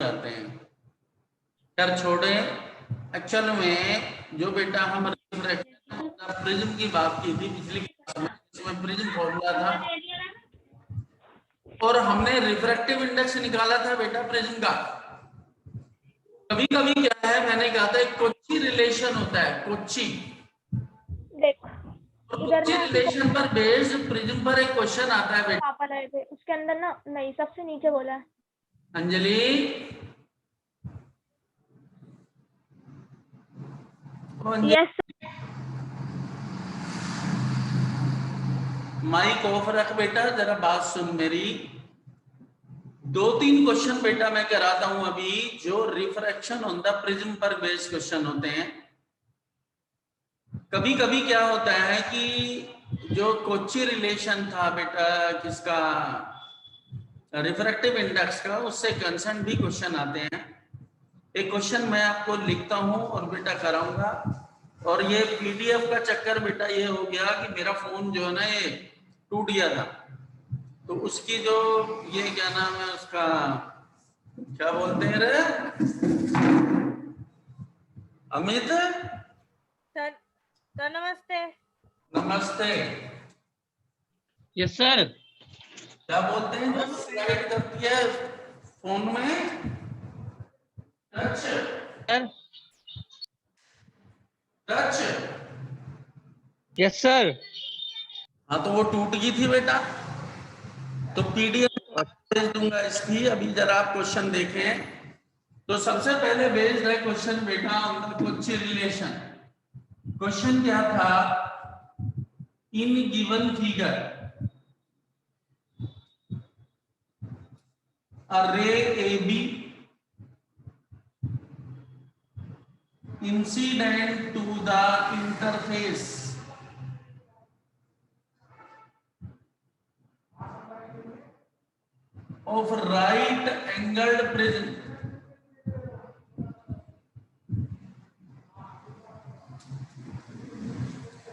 जाते हैं। यार छोड़े, एक्चुअल में जो बेटा हम प्रिज्म की बात की थी पिछली क्लास में, इसमें प्रिज्म फॉर्मूला था और हमने रिफ्रैक्टिव इंडेक्स निकाला था बेटा प्रिज्म का। कभी कभी क्या है, मैंने कहा था एक कोची रिलेशन होता है, कोची। देख इधर कोची ना रिलेशन पर बेस्ड प्रिज्म पर एक क्वेश्चन आता है बेटा। पापा लाए थे, उसके अंदर ना नहीं, सबसे नीचे बोला है अंजलि, यस माइक ऑफ रख बेटा, जरा बात सुन मेरी। 2-3 क्वेश्चन बेटा मैं कराता हूं अभी, जो रिफ्रैक्शन ऑन द प्रिज्म पर बेस्ड क्वेश्चन होते हैं। कभी कभी क्या होता है कि जो कोची रिलेशन था बेटा किसका, रिफ्रैक्टिव इंडेक्स का, उससे कंसर्न भी क्वेश्चन आते हैं। एक क्वेश्चन मैं आपको लिखता हूं और बेटा कराऊंगा। और ये पीडीएफ का चक्कर बेटा ये हो गया कि मेरा फोन जो है ना ये टूट गया था, तो उसकी जो ये क्या नाम है उसका, क्या बोलते हैं रे अमित? सर। सर नमस्ते। नमस्ते। Yes sir. क्या बोलते हैं जो स्लाइड करती है फोन में, touch? Sir touch? Yes sir. हाँ, तो वो टूट गई थी बेटा, तो पीडीएफ भेज दूंगा इसकी। अभी जरा आप क्वेश्चन देखें। तो सबसे पहले बेस्ड है क्वेश्चन बेटा on the Kochi relation. Question क्या था, इन given figure a ray AB incident to the interface of right angled prism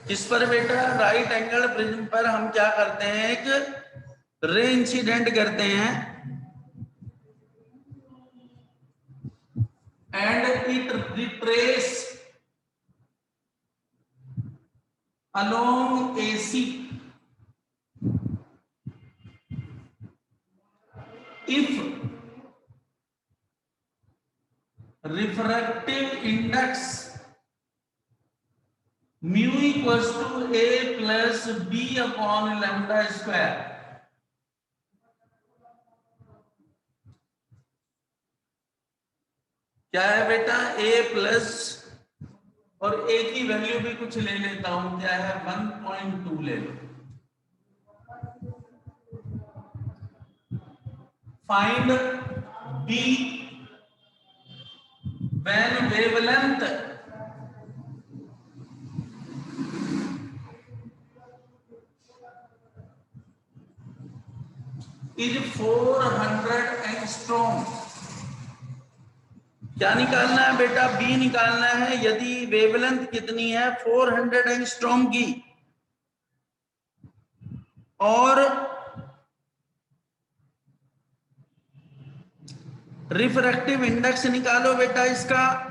किस पर बेटा, राइट एंगल प्रिज्म पर हम क्या करते हैं, एक रे इंसिडेंट करते हैं and it retrace along AC if refractive index mu equals to A plus B upon lambda square। क्या है बेटा, A प्लस, और A की वैल्यू भी कुछ ले लेता हूं, क्या है 1.2 ले लो। Find B when wavelength is 400 angstrom. क्या निकालना है बेटा, बी निकालना है। यदि वेवलेंथ कितनी है, 400 एंगस्ट्रॉम की, और रिफ्रैक्टिव इंडेक्स निकालो बेटा इसका।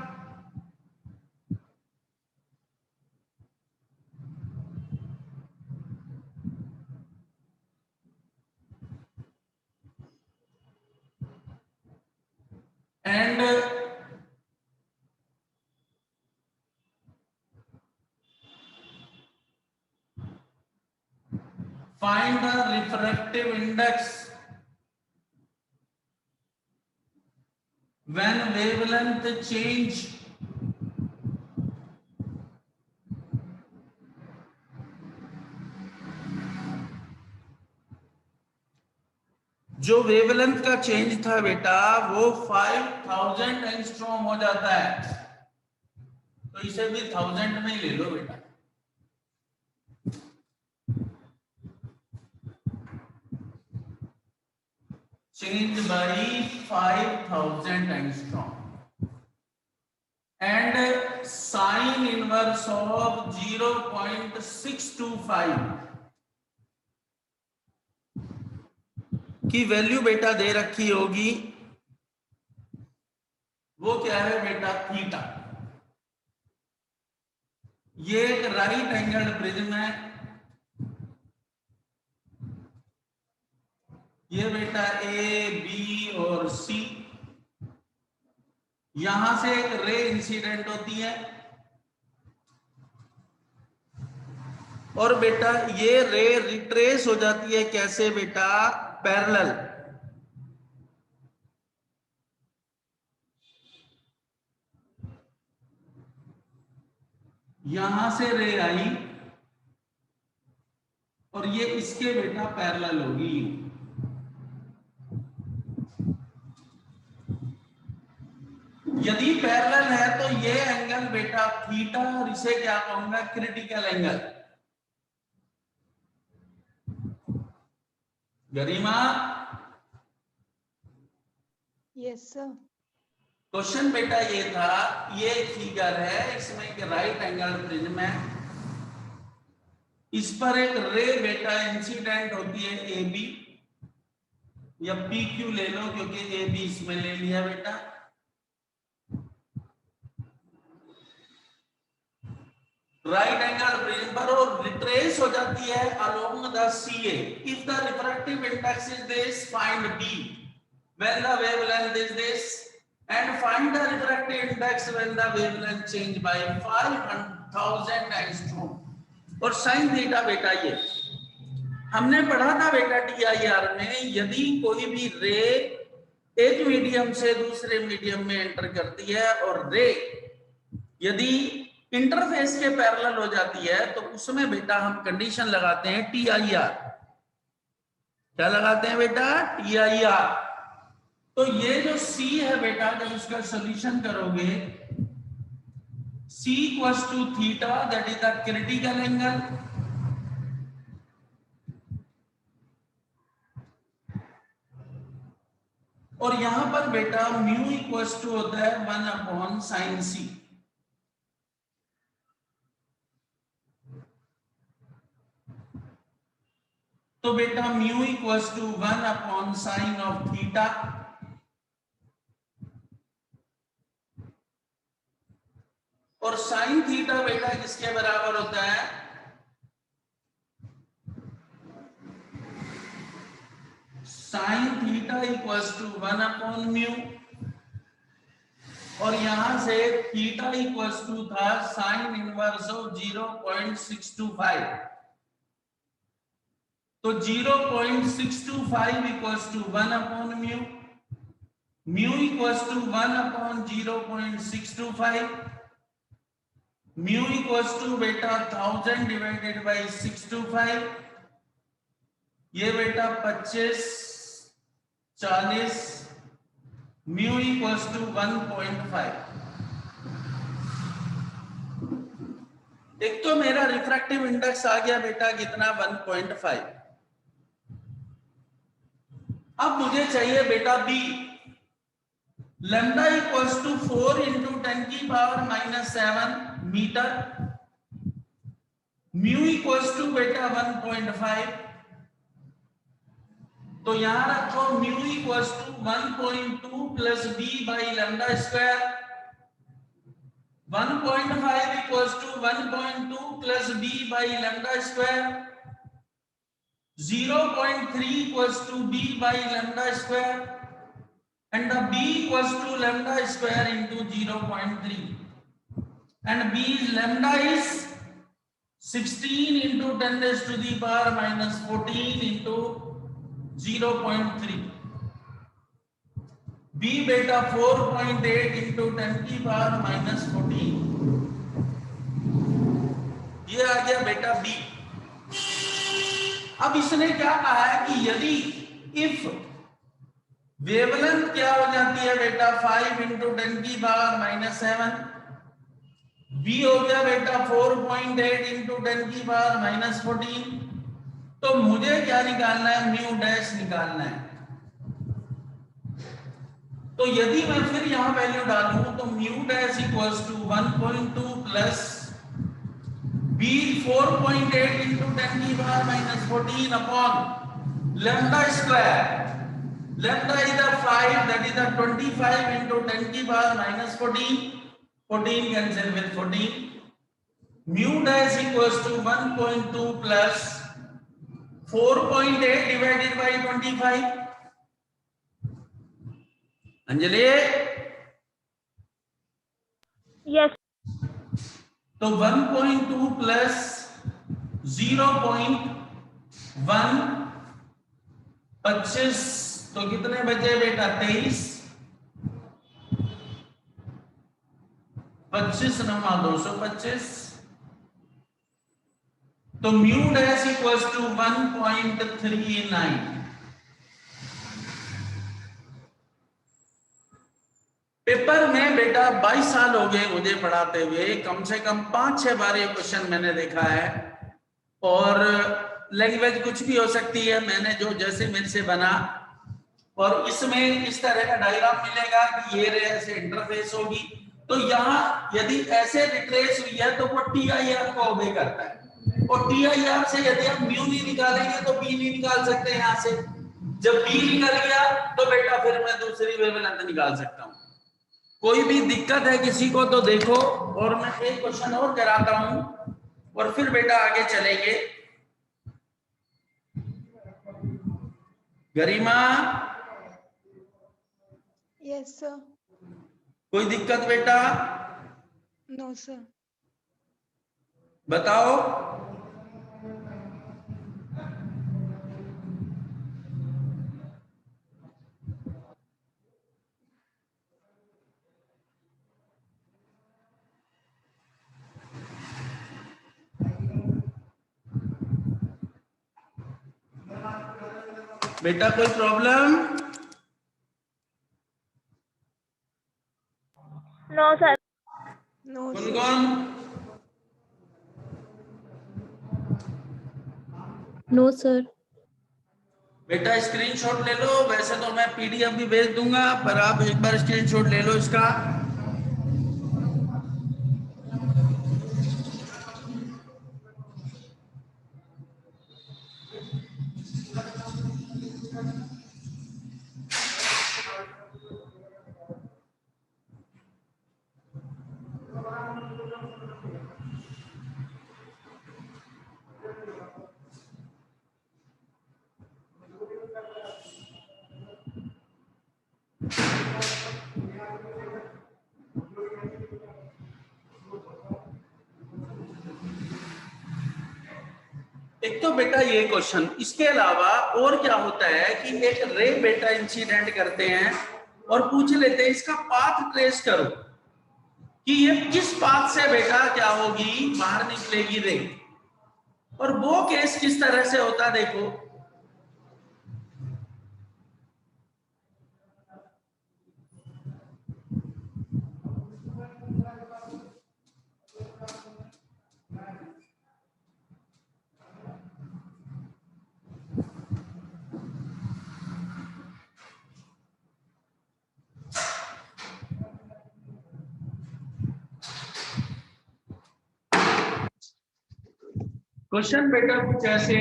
And find the refractive index when wavelength change जो वेवलेंथ का चेंज था बेटा वो 5000 एंगस्ट्रॉम हो जाता है, तो इसे भी 1000 में ही ले लो बेटा। Change by 5000 angstrom and sign inverse of 0.625 की वैल्यू बेटा दे रखी होगी वो क्या है बेटा, थीटा। ये एक राइट एंगल प्रिज्म है। ये बेटा ए, बी और सी, यहां से एक रे इंसिडेंट होती है और बेटा ये रे रिट्रेस हो जाती है कैसे बेटा, पैरेलल। यहां से रे आई और ये इसके बेटा पैरेलल होगी। यदि पैरेलल है तो ये एंगल बेटा थीटा, और इसे क्या कहूंगा, क्रिटिकल एंगल। गरिमा, यस सर। क्वेश्चन बेटा ये था, ये फिगर है, इसमें एक राइट एंगल प्रिज्म है, इस पर एक रे बेटा इंसिडेंट होती है ए बी, या पी क्यू ले लो क्योंकि ए बी इसमें ले लिया बेटा। राइट एंगल प्रिज्म पर और रिट्रेस हो जाती है along the CA. If the refractive index is this, find B when the wavelength is this, and find the refractive index when the wavelength change by 5,000 angstrom। और sin theta बेटा ये हमने पढ़ा था बेटा TIR में, यदि कोई भी रे एक मीडियम से दूसरे मीडियम में एंटर करती है और रे यदि इंटरफेस के पैरेलल हो जाती है तो उसमें बेटा हम कंडीशन लगाते हैं TIR। क्या लगाते हैं बेटा, TIR। तो ये जो C है बेटा, जब इसका सॉल्यूशन करोगे, C equals to theta, that is the critical angle, और यहां पर बेटा म्यू इक्वल्स टू होता है 1/sin C। तो बेटा mu equals to 1/sin of theta, और साइन थीटा बेटा किसके बराबर होता है, साइन थीटा इक्वल्स टू 1/म्यू, और यहां से थीटा इक्वल्स टू था साइन इनवर्स ऑफ 0.625। तो 0.625 इक्वल्स टू 1/म्यू, mu equals to 1/0.625, mu equals to बेटा 1000 डिवाइडेड बाई 625, ये बेटा 25 40, म्यू इक्वल्स टू 1.5। एक तो मेरा रिफ्रैक्टिव इंडेक्स आ गया बेटा कितना, 1.5। अब मुझे चाहिए बेटा B. Lambda equals to 4 into 10⁻⁻7 metre, mu equals to बेटा 1.5। तो यहां रखो mu equals to 1.2 plus B by lambda square, 1.5 equals to 1.2 plus B by lambda square, 0.3 equals to b by lambda square, and the b equals to lambda square into 0.3, and b is lambda is 16 into 10 raised to the power minus 14 into 0.3, b beta 4.8 into 10 की power minus 14। ये आ गया बेटा b। अब इसने क्या कहा है कि यदि इफ वेवलेंथ क्या हो जाती है बेटा 5 इंटू 10 की पावर -7, बी हो गया बेटा 4.8 इंटू 10 की पावर -14, तो मुझे क्या निकालना है, म्यू डैश निकालना है। तो यदि मैं फिर यहां वैल्यू डालूं तो mu dash equals to 1.2 plus b 4.8 into 10 की power -14 upon lambda square. lambda is the 5, that is the 25 into 10 की power minus 14, 14 cancel with 14, mu dash equals to 1.2 plus 4.8 divided by 25. Anjali, Yes. तो 1.2 plus 0.1 25, तो कितने बचे बेटा? 23, 25 नमा 225, तो mu dash equals to 1.39। Paper में बेटा 22 साल हो गए मुझे पढ़ाते हुए, कम से कम 5-6 बार ये क्वेश्चन मैंने देखा है, और लैंग्वेज कुछ भी हो सकती है, मैंने जो जैसे मेरे से बना, और इसमें इस तरह का डायग्राम मिलेगा कि ये रे ऐसे इंटरफेस होगी, तो यहाँ यदि ऐसे रिट्रेस हुई है तो वो TIR को ओबे करता है, और TIR से यदि हम म्यू नहीं निकालेंगे तो बी नहीं निकाल सकते यहाँ से। जब बी निकल गया तो बेटा फिर मैं दूसरी वेवलेंथ निकाल सकता हूँ। कोई भी दिक्कत है किसी को तो देखो, और मैं एक क्वेश्चन और कराता हूं और फिर बेटा आगे चलेंगे। गरिमा, Yes, sir. कोई दिक्कत बेटा? No, sir. बताओ। बेटा कोई प्रॉब्लम? No, sir. No, कौन sir. कौन? No sir. बेटा स्क्रीनशॉट ले लो, वैसे तो मैं PDF भी भेज दूंगा, पर आप एक बार स्क्रीनशॉट ले लो इसका। एक तो बेटा ये क्वेश्चन, इसके अलावा और क्या होता है कि एक रे बेटा इंसिडेंट करते हैं और पूछ लेते हैं इसका पाथ ट्रेस करो कि ये किस पाथ से बेटा क्या होगी, बाहर निकलेगी रे, और वो केस किस तरह से होता देखो। क्वेश्चन बेटा कुछ ऐसे,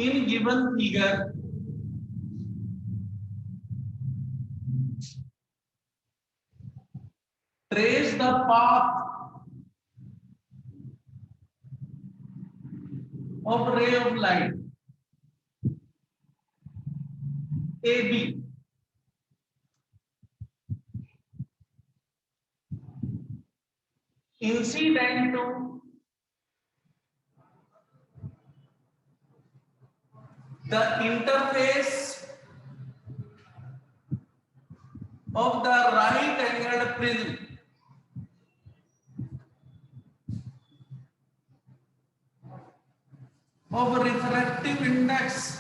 इन given figure trace the path of ray of light AB incident to the interface of the right angled prism of refractive index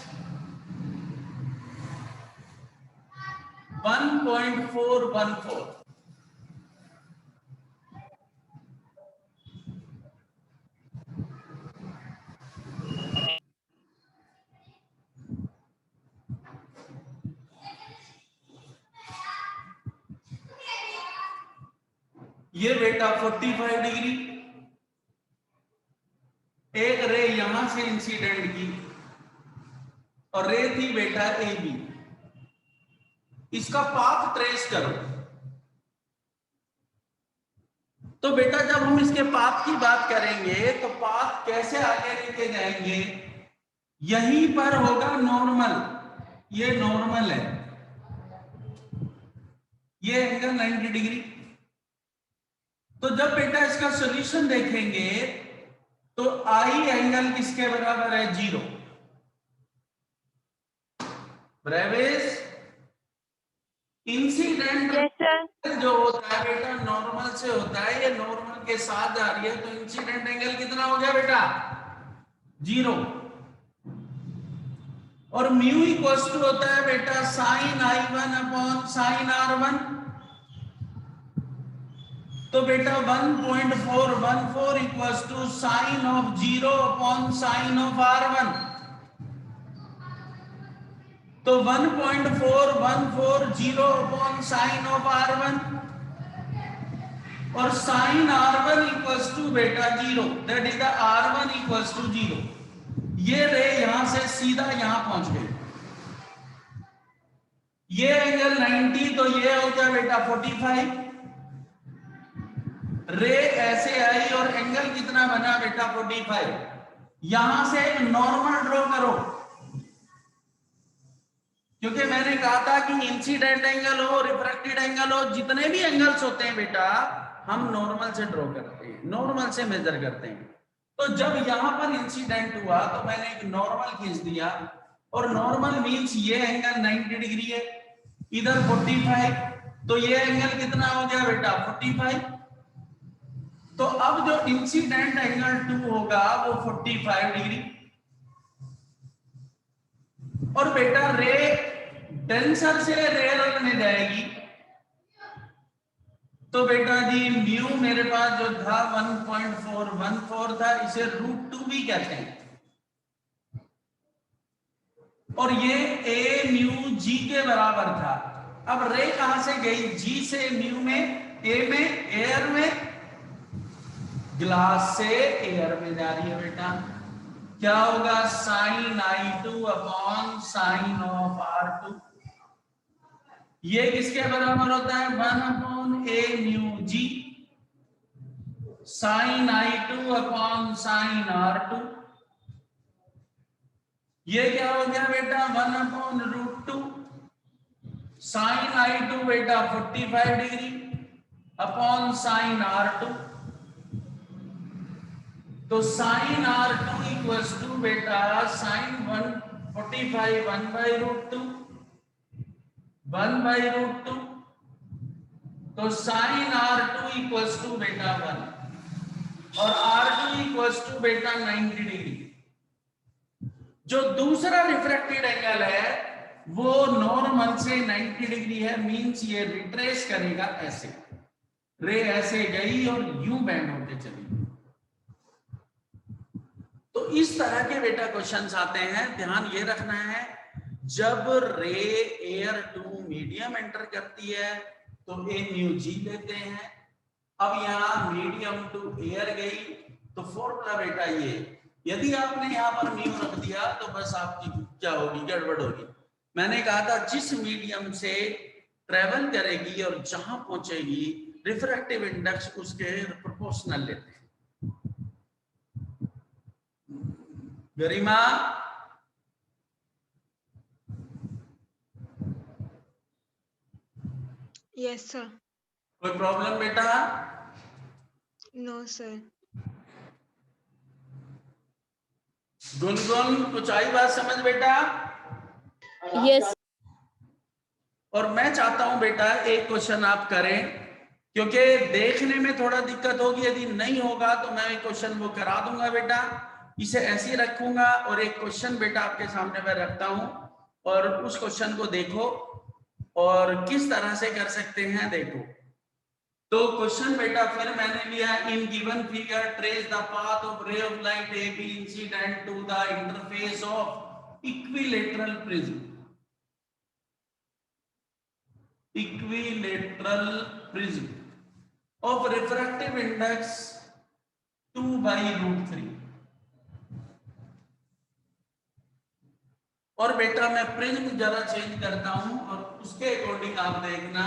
1.414। ये बेटा 45 डिग्री, एक रे यहां से इंसिडेंट की और रे थी बेटा ए बी। इसका पाथ ट्रेस करो। तो बेटा जब हम इसके पाथ की बात करेंगे तो पाथ कैसे आगे लेके जाएंगे, यहीं पर होगा नॉर्मल। ये नॉर्मल है, ये एंगल 90 डिग्री। तो जब बेटा इसका सॉल्यूशन देखेंगे तो आई एंगल किसके बराबर है, 0। Brevis incident Yes, sir. जो होता है बेटा नॉर्मल से होता है, ये नॉर्मल के साथ जा रही है, तो इंसिडेंट एंगल कितना हो गया बेटा, 0। और म्यू इक्वल्स टू होता है बेटा sign I1 upon sine R1। तो बेटा 1.414 equals to sine of 0 upon sine of R1। तो 1.4140 अपॉन साइन ऑफ R1 और साइन R1 इक्वल्स टू बेटा 0, that is the R1 equals to 0। ये रे यहां से सीधा यहां पहुंच गई, ये एंगल 90, तो ये हो गया बेटा 45। रे ऐसे आई और एंगल कितना बना बेटा 45। यहां से एक नॉर्मल ड्रॉ करो, क्योंकि मैंने कहा था कि इंसिडेंट एंगल हो, रिफ्रैक्टेड एंगल हो, जितने भी एंगल्स होते हैं बेटा हम नॉर्मल से ड्रॉ करते हैं, नॉर्मल से मेजर करते हैं। तो जब यहां पर इंसिडेंट हुआ तो मैंने एक नॉर्मल खींच दिया, और नॉर्मल मींस ये एंगल 90 डिग्री है, इधर 45, तो ये एंगल कितना हो गया बेटा 45। तो अब जो इंसिडेंट एंगल 2 होगा वो 45 डिग्री। और बेटा रे डेंसर से रेयर में जाएगी, तो बेटा जी म्यू मेरे पास जो था 1.414 था, इसे √2 भी कहते हैं। और ये ए म्यू जी के बराबर था। अब रे कहां से गई, जी से म्यू में, ए में एयर में, ग्लास से एयर में जा रही है बेटा। क्या होगा sign I2 upon sine of R2। ये किसके बराबर होता है, 1 upon a mu g sine I2 upon sine R2। ये क्या हो गया बेटा 1 अपॉन √2 साइन I2 बेटा 45 डिग्री अपॉन साइन R2। तो साइन R2 इक्वल्स टू बेटा साइन 145 1/√2 1/√2। तो साइन R2 इक्वल्स टू बेटा 1 और R2 इक्वल्स टू बेटा 90 डिग्री। जो दूसरा रिफ्रैक्टेड एंगल है वो नॉर्मल से 90 डिग्री है, मींस ये रिट्रेस करेगा ऐसे, रे ऐसे गई और यूं बैंड होके चली। तो इस तरह के बेटा क्वेश्चंस आते हैं, ध्यान ये रखना है जब रे एयर टू मीडियम एंटर करती है तो ए म्यू जी लेते हैं। अब यहाँ मीडियम टू एयर गई तो फॉर्मूला बेटा ये, यदि आपने यहाँ पर म्यू रख दिया तो बस आपकी क्या होगी, गड़बड़ होगी। मैंने कहा था जिस मीडियम से ट्रेवल करेगी और जहां पहुंचेगी रिफ्रैक्टिव इंडेक्स उसके प्रोपोर्शनल लेते हैं। गरिमा Yes, sir. कोई प्रॉब्लम बेटा? No, sir. गुनगुन कुछ आई बात समझ बेटा? Yes. और मैं चाहता हूं बेटा एक क्वेश्चन आप करें, क्योंकि देखने में थोड़ा दिक्कत होगी, यदि नहीं होगा तो मैं एक क्वेश्चन वो करा दूंगा बेटा, इसे ऐसे ही रखूंगा। और एक क्वेश्चन बेटा आपके सामने मैं रखता हूं और उस क्वेश्चन को देखो और किस तरह से कर सकते हैं देखो। तो क्वेश्चन बेटा फिर मैंने लिया, in given figure trace the path of ray of light A B incident to the interface of equilateral prism. Equilateral prism of refractive index 2 by √3। और बेटा मैं प्रिज्म जरा चेंज करता हूं और उसके अकॉर्डिंग आप देखना।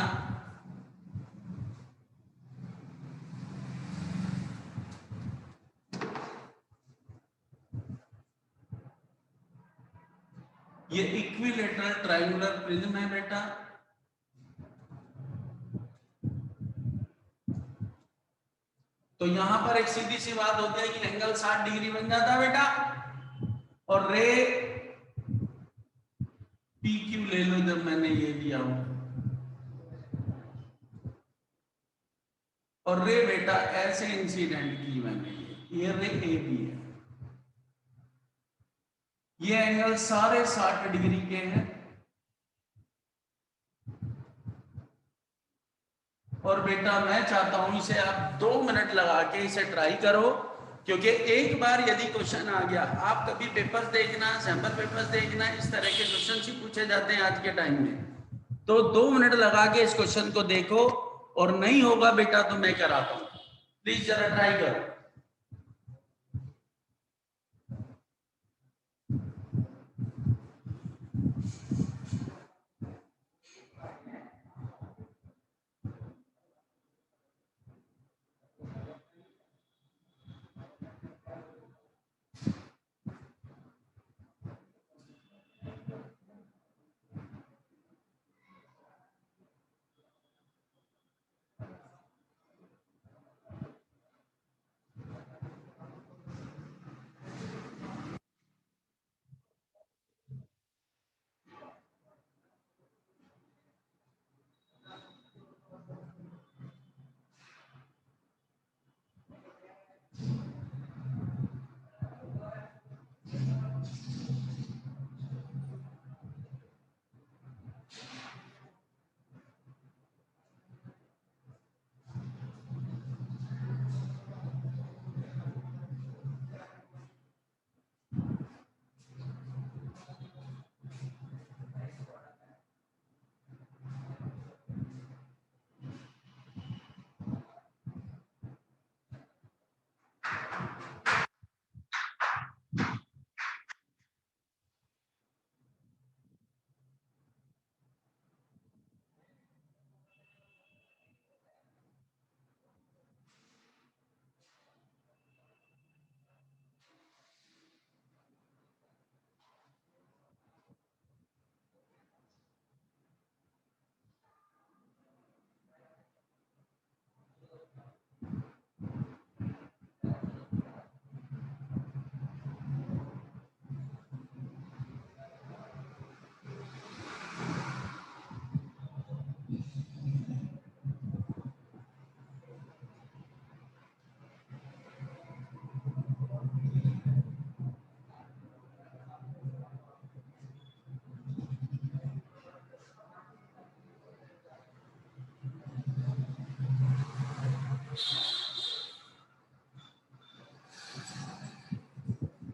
ये इक्विलेटरल ट्रायंगुलर प्रिज्म है बेटा। तो यहां पर एक सीधी सी बात होती है कि एंगल 60 डिग्री बन जाता है बेटा, और रे पी क्यू ले लो जब मैंने ये दिया हो, और रे बेटा ऐसे इंसिडेंट की मैंने, ये रे ए बी है, ये एंगल सारे 60 डिग्री के हैं। और बेटा मैं चाहता हूं इसे आप 2 मिनट लगा के इसे ट्राई करो, क्योंकि एक बार यदि क्वेश्चन आ गया, आप कभी पेपर्स देखना, सैंपल पेपर्स देखना, इस तरह के क्वेश्चन ही पूछे जाते हैं आज के टाइम में, तो 2 मिनट लगा के इस क्वेश्चन को देखो, और नहीं होगा बेटा तो मैं कराता हूं, प्लीज जरा ट्राई करो।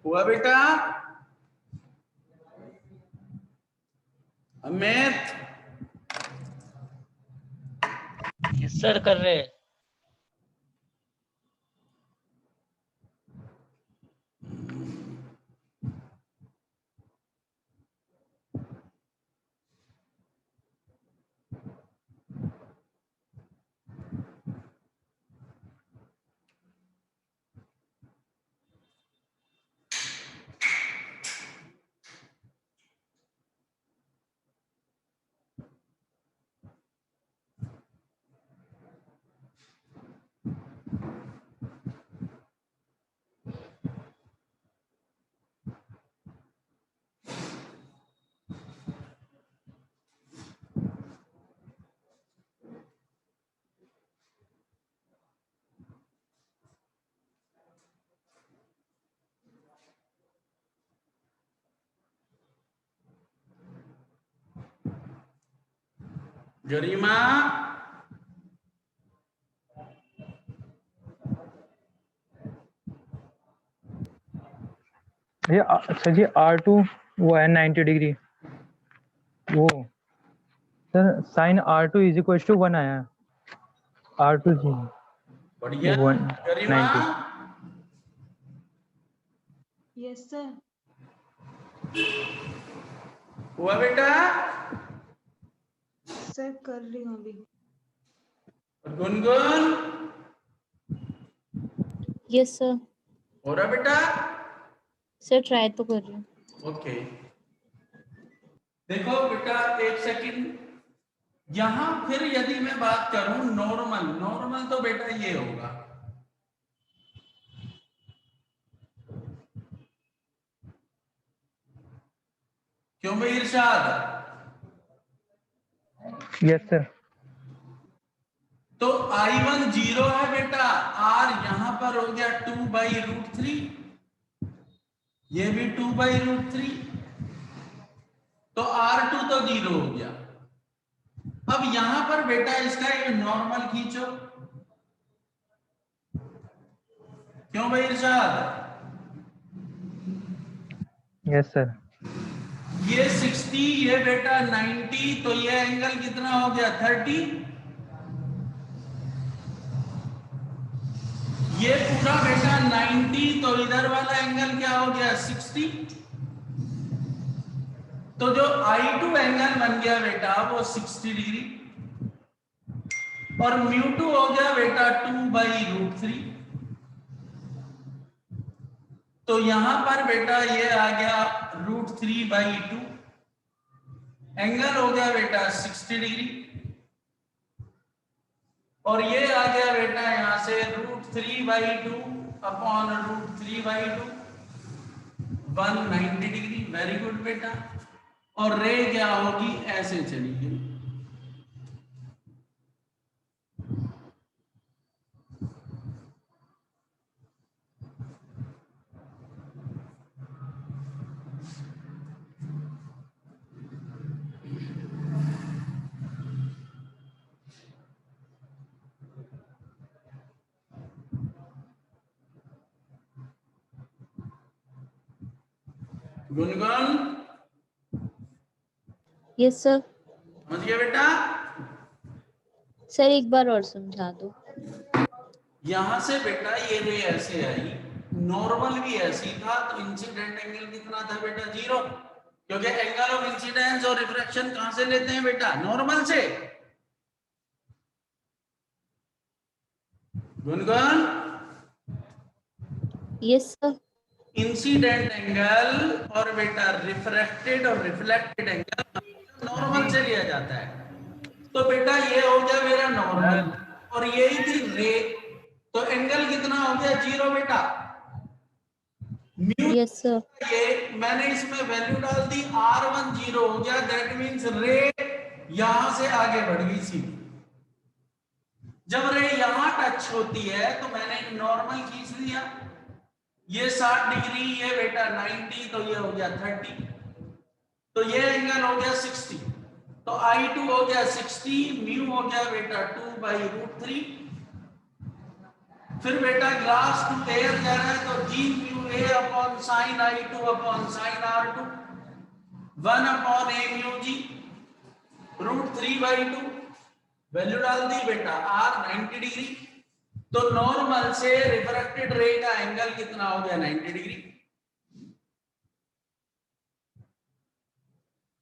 हुआ बेटा? अमित, यस सर कर रहे हैं। गरिमा, ये सर जी R2 वो है 90 डिग्री, वो sir sine R2 is equal to 1 आया, R2 जी बढ़िया। वो गरिमा, 190। Yes, sir. हुआ बेटा? सर कर रही हूँ अभी। और गुनगुन यस सर। हो रहा बेटा? सर ट्राई तो कर रही हूँ। ओके देखो बेटा एक सेकंड, यहां फिर यदि मैं बात करूं नॉर्मल, नॉर्मल तो बेटा ये होगा, क्यों भाई इरशाद? Yes sir. तो I1 0 है बेटा, R यहां पर हो गया 2/√3, ये भी 2/√3, तो R2 तो 0 हो गया। अब यहां पर बेटा इसका एक नॉर्मल खींचो, क्यों भाई इरशाद? Yes sir. ये 60, ये बेटा 90, तो ये एंगल कितना हो गया 30, ये पूरा बेटा 90, तो इधर वाला एंगल क्या हो गया 60, तो जो I2 एंगल बन गया बेटा वो 60 डिग्री, और μ2 हो गया बेटा 2/√3, तो यहां पर बेटा ये आ गया √3/2, एंगल हो गया बेटा 60 डिग्री, और ये आ गया बेटा यहां से √3/2 अपॉन √3/2 190 डिग्री। वेरी गुड बेटा। और रे क्या होगी, ऐसे चली गई। Gungun yes sir. समझ गया बेटा? सर एक बार और समझा दो। यहां से बेटा ये रे ऐसे आई, नॉर्मल भी ऐसी था, तो इंसिडेंट एंगल कितना था बेटा 0, क्योंकि एंगल ऑफ इंसिडेंस और रिफ्रैक्शन कहां से लेते हैं बेटा, नॉर्मल से। Gungun yes sir. Incident angle और बेटा रिफ्रैक्टेड और रिफ्लेक्टेड एंगल नॉर्मल से लिया जाता है। तो बेटा ये हो गया मेरा नॉर्मल, और यही थी रे, तो एंगल कितना हो गया 0 बेटा। Mu yes sir. ये मैंने इसमें वैल्यू डाल दी, R1 0 हो गया, दैट मीन्स रे यहां से आगे बढ़ गई सीधी। जब रे यहां टच होती है तो मैंने नॉर्मल खींच लिया, ये 60 डिग्री, ये बेटा 90, तो ये हो गया 30, तो ये एंगल हो गया 60, तो I2 हो गया 60, म्यू हो गया बेटा 2/√3, फिर बेटा ग्लास टू एयर जा रहा है, तो G mu A upon sine I2 upon sine R2 1 upon A mu G √3/2, value डाल दी बेटा, R 90 डिग्री, तो नॉर्मल से रिफ्रैक्टेड रे का एंगल कितना हो गया 90 डिग्री।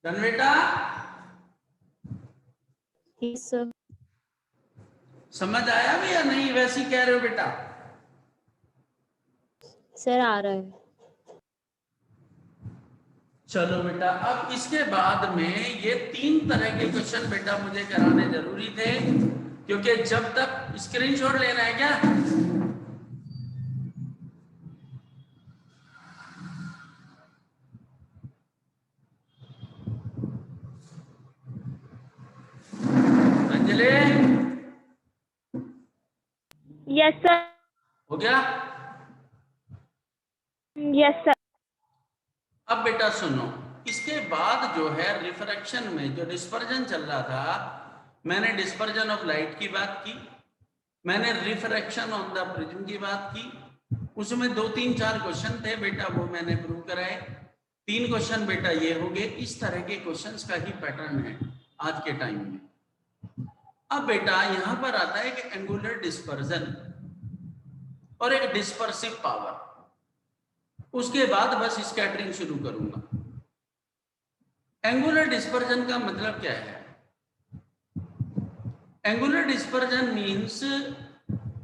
डन बेटा? Yes sir. समझ आया भी या नहीं, वैसे ही कह रहे हो बेटा? सर आ रहा है। चलो बेटा, अब इसके बाद में ये 3 तरह के क्वेश्चन बेटा मुझे कराने जरूरी थे, क्योंकि जब तक स्क्रीनशॉट लेना है क्या? Anjali yes sir. हो गया? Yes sir. अब बेटा सुनो, इसके बाद जो है रिफ्रैक्शन में जो डिस्पर्जन चल रहा था, मैंने डिस्पर्जन ऑफ लाइट की बात की, मैंने रिफ्रैक्शन ऑन द प्रिज्म की बात की, उसमें 2 3 4 क्वेश्चन थे बेटा, वो मैंने प्रूव कराए। 3 क्वेश्चन बेटा ये हो गए। इस तरह के क्वेश्चंस का ही पैटर्न है आज के टाइम में। अब बेटा यहां पर आता है कि एंगुलर डिस्पर्जन और एक डिस्पर्सिव पावर, उसके बाद बस स्कैटरिंग शुरू करूंगा। एंगुलर डिस्पर्जन का मतलब क्या है? Angular dispersion means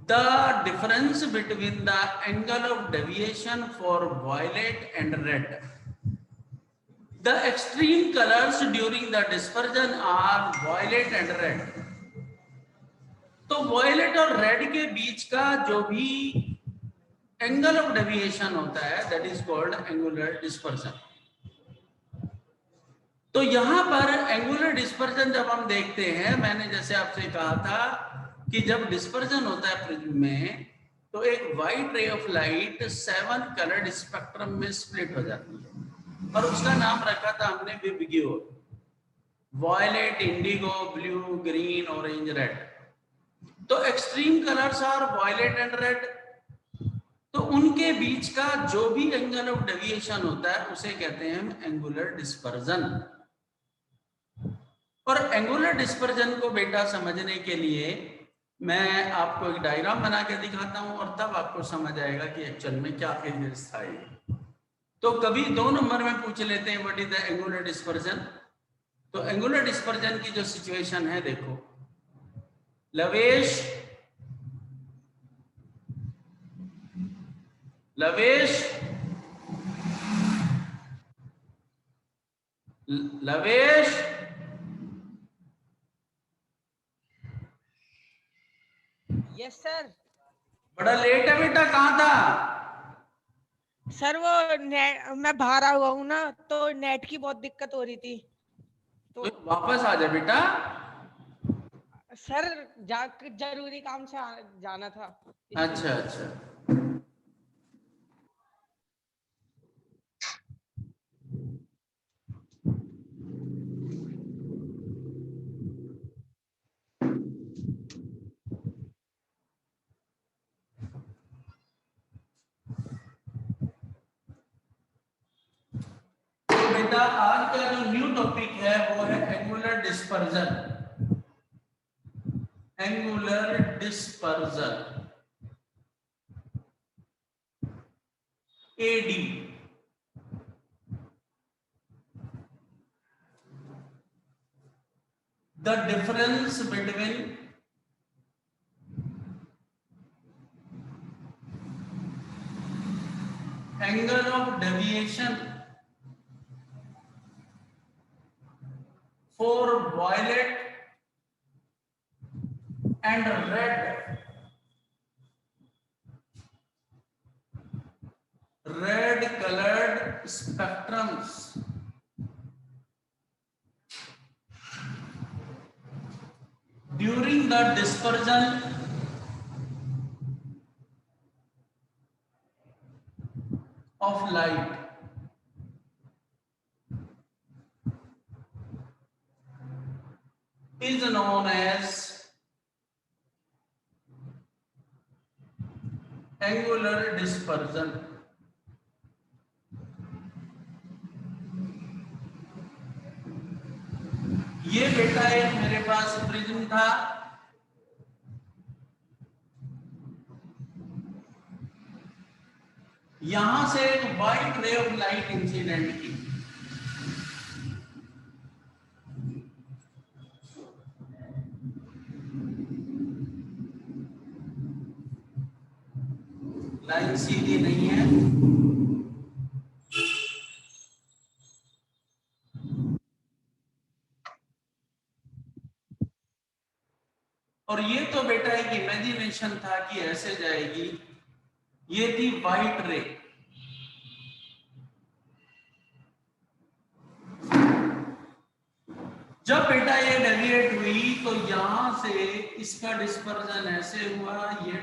the difference between the angle of deviation for violet and red. The extreme colors during the dispersion are violet and red. तो violet और red के बीच का जो भी angle of deviation होता है, that is called angular dispersion. तो यहां पर angular dispersion जब हम देखते हैं, मैंने जैसे आपसे कहा था कि जब डिस्पर्जन होता है प्रिज्म में तो एक white ray of light 7 coloured spectrum में स्प्लिट हो जाती है और उसका नाम रखा था हमने VIBGYOR, violet, indigo, blue, green, orange, red. तो extreme colours are violet and red. तो उनके बीच का जो भी एंगल ऑफ डेविएशन होता है उसे कहते हैं हम एंगुलर डिस्पर्जन. और एंगुलर डिस्पर्जन को बेटा समझने के लिए मैं आपको एक डायग्राम बना के दिखाता हूं और तब आपको समझ आएगा कि एक्चुअल में क्या केस था ये. तो कभी 2 नंबर में पूछ लेते हैं what is the angular dispersion. तो एंगुलर डिस्पर्जन की जो सिचुएशन है देखो, लवेश यस सर. बड़ा लेट है बेटा, कहाँ था? सर वो मैं बाहर आया हुआ हूँ ना, तो नेट की बहुत दिक्कत हो रही थी. तो वापस आ जा बेटा. सर जरूरी काम से जाना था. अच्छा अच्छा. बेटा आज का जो न्यू टॉपिक है वो है angular dispersion. Angular dispersion, AD. The difference between angle of deviation for violet and red colored spectrums during the dispersion of light. Is known as angular dispersion. ये बेटा एक मेरे पास प्रिज्म था, यहां से एक white ray of light incident की. Line सीधी नहीं है. और ये तो बेटा एक इमेजिनेशन था कि ऐसे जाएगी. ये थी वाइट रे. जब बेटा ये डेविएट हुई तो यहां से इसका डिस्पर्जन ऐसे हुआ, ये